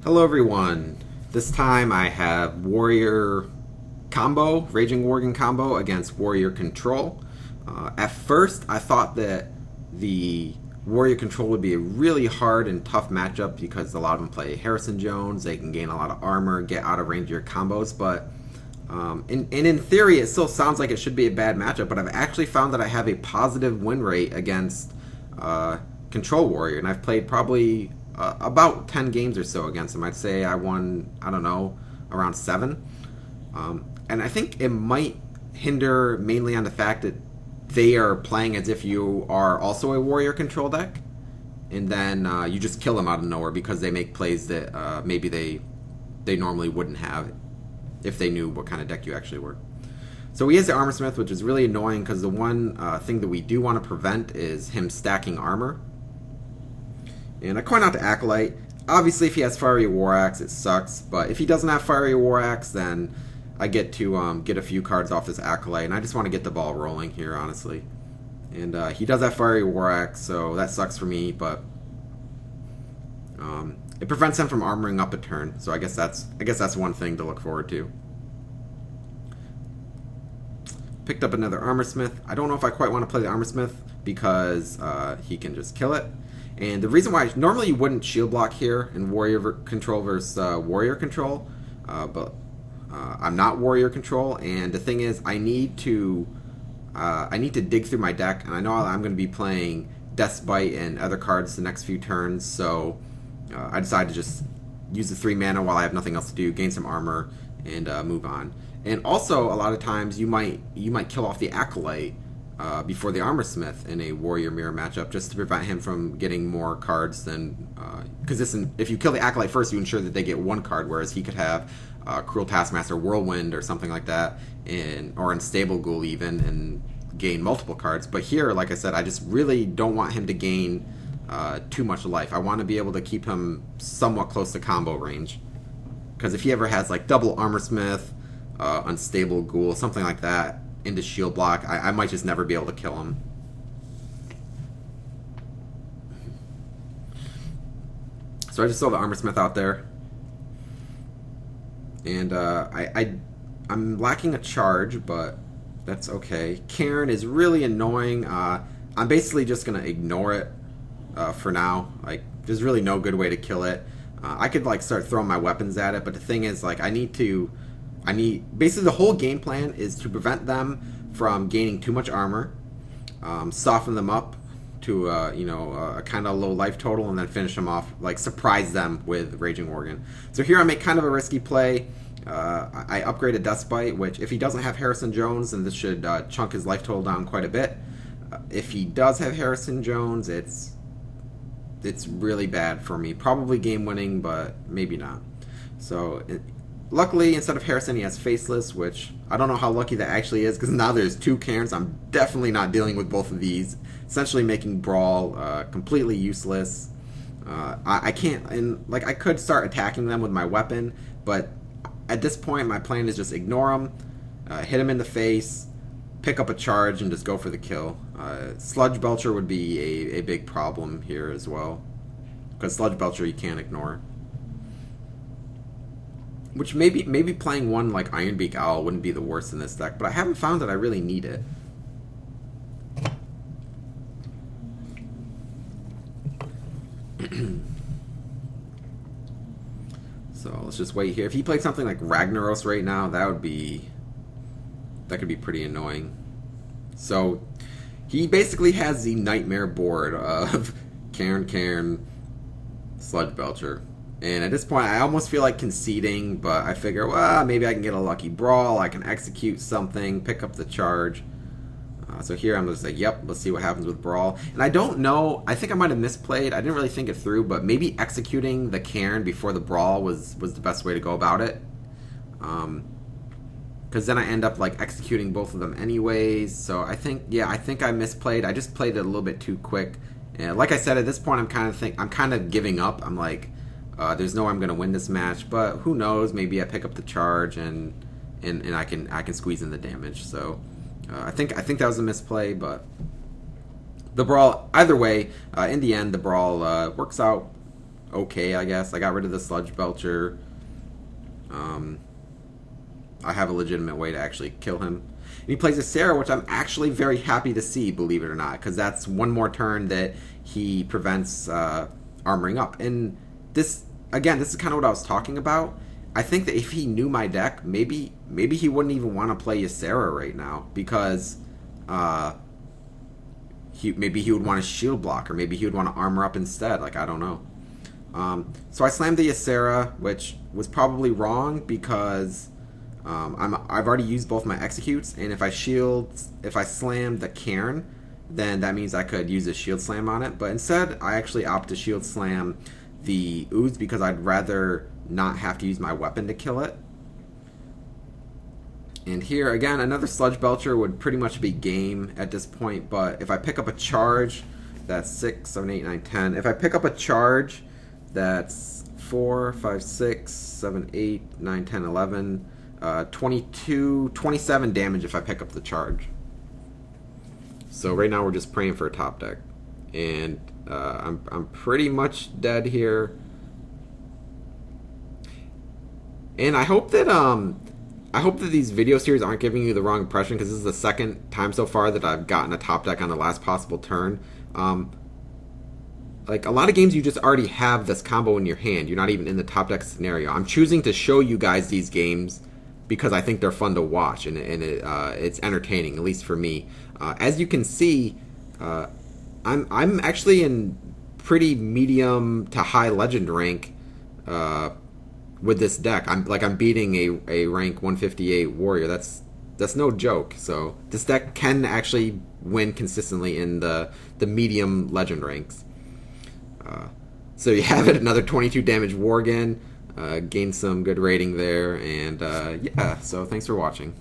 Hello everyone. This time I have Warrior combo, Raging Worgon combo against Warrior Control. At first I thought that the Warrior Control would be a really hard and tough matchup because a lot of them play Harrison Jones, they can gain a lot of armor, get out of range of your combos, but in theory it still sounds like it should be a bad matchup, but I've actually found that I have a positive win rate against Control Warrior, and I've played probably about 10 games or so against him. I'd say I won, I don't know, around 7. And I think it might hinder mainly on the fact that they are playing as if you are also a Warrior Control deck, and then you just kill them out of nowhere because they make plays that maybe they normally wouldn't have if they knew what kind of deck you actually were. So he has the Armor Smith, which is really annoying because the one thing that we do want to prevent is him stacking armor. And I coin out the Acolyte. Obviously, if he has Fiery War Axe, it sucks. But if he doesn't have Fiery War Axe, then I get to get a few cards off this Acolyte. And I just want to get the ball rolling here, honestly. And he does have Fiery War Axe, so that sucks for me. But it prevents him from armoring up a turn. So I guess that's one thing to look forward to. Picked up another Armor Smith. I don't know if I quite want to play the Armor Smith because he can just kill it. And the reason why, normally you wouldn't shield block here in Warrior Control versus Warrior Control, but I'm not Warrior Control, and the thing is, I need to dig through my deck, and I know I'm going to be playing Death's Bite and other cards the next few turns, so I decided to just use the 3 mana while I have nothing else to do, gain some armor, and move on. And also, a lot of times, you might kill off the Acolyte before the Armor Smith in a Warrior Mirror matchup, just to prevent him from getting more cards than... Because if you kill the Acolyte first, you ensure that they get 1 card, whereas he could have Cruel Taskmaster, Whirlwind, or something like that, or Unstable Ghoul even, and gain multiple cards. But here, like I said, I just really don't want him to gain too much life. I want to be able to keep him somewhat close to combo range. Because if he ever has like double Armor Smith, Unstable Ghoul, something like that, into shield block, I might just never be able to kill him. So I just saw the Armor Smith out there, and I'm lacking a charge, but that's okay. Karen is really annoying. I'm basically just gonna ignore it for now. Like, there's really no good way to kill it. I could like start throwing my weapons at it, but the thing is, like, basically the whole game plan is to prevent them from gaining too much armor, soften them up to a kind of low life total, and then finish them off, like surprise them with Raging Worgon. So here I make kind of a risky play. I upgraded Death's Bite, which if he doesn't have Harrison Jones, then this should chunk his life total down quite a bit. If he does have Harrison Jones, it's really bad for me. Probably game winning, but maybe not. So luckily, instead of Harrison, he has Faceless, which I don't know how lucky that actually is, because now there's 2 Karens. I'm definitely not dealing with both of these, essentially making Brawl completely useless. I can't, and like, I could start attacking them with my weapon, but at this point, my plan is just ignore them, hit him in the face, pick up a charge, and just go for the kill. Sludge Belcher would be a big problem here as well, because Sludge Belcher you can't ignore. Which maybe playing one like Ironbeak Owl wouldn't be the worst in this deck, but I haven't found that I really need it. So let's just wait here. If he played something like Ragnaros right now, that could be pretty annoying. So he basically has the nightmare board of Karen, Sludge Belcher. And at this point, I almost feel like conceding, but I figure, well, maybe I can get a lucky Brawl, I can execute something, pick up the charge. So here I'm going to say, yep, let's see what happens with Brawl. And I don't know, I think I might have misplayed, I didn't really think it through, but maybe executing the Karen before the Brawl was the best way to go about it. Because then I end up like executing both of them anyways. So I think I misplayed. I just played it a little bit too quick. And like I said, at this point, I'm kind of giving up. I'm like, there's no way I'm going to win this match, but who knows? Maybe I pick up the charge and I can squeeze in the damage. So I think that was a misplay, but the Brawl, either way, in the end, the Brawl works out okay, I guess. I got rid of the Sludge Belcher. I have a legitimate way to actually kill him. And he plays a Sarah, which I'm actually very happy to see, believe it or not, because that's one more turn that he prevents armoring up. And this, again, this is kind of what I was talking about. I think that if he knew my deck, maybe he wouldn't even want to play Ysera right now, because maybe he would want to shield block, or maybe he would want to armor up instead. Like, I don't know. So I slammed the Ysera, which was probably wrong because I've already used both my executes, and if I slammed the Cairn, then that means I could use a shield slam on it. But instead, I actually opt to shield slam the Ooze because I'd rather not have to use my weapon to kill it. And here, again, another Sludge Belcher would pretty much be game at this point, but if I pick up a charge, that's 6, 7, 8, 9, 10. If I pick up a charge, that's 4, 5, 6, 7, 8, 9, 10, 11, 22, 27 damage if I pick up the charge. So right now we're just praying for a top deck. And I'm pretty much dead here. And I hope that these video series aren't giving you the wrong impression, because this is the second time so far that I've gotten a top deck on the last possible turn. Like, a lot of games you just already have this combo in your hand. You're not even in the top deck scenario. I'm choosing to show you guys these games because I think they're fun to watch, and it's entertaining, at least for me. As you can see, I'm actually in pretty medium to high legend rank with this deck. I'm beating a rank 158 warrior. That's no joke. So this deck can actually win consistently in the medium legend ranks. So you have it, another 22 damage Worgon, gained some good rating there, and yeah, so thanks for watching.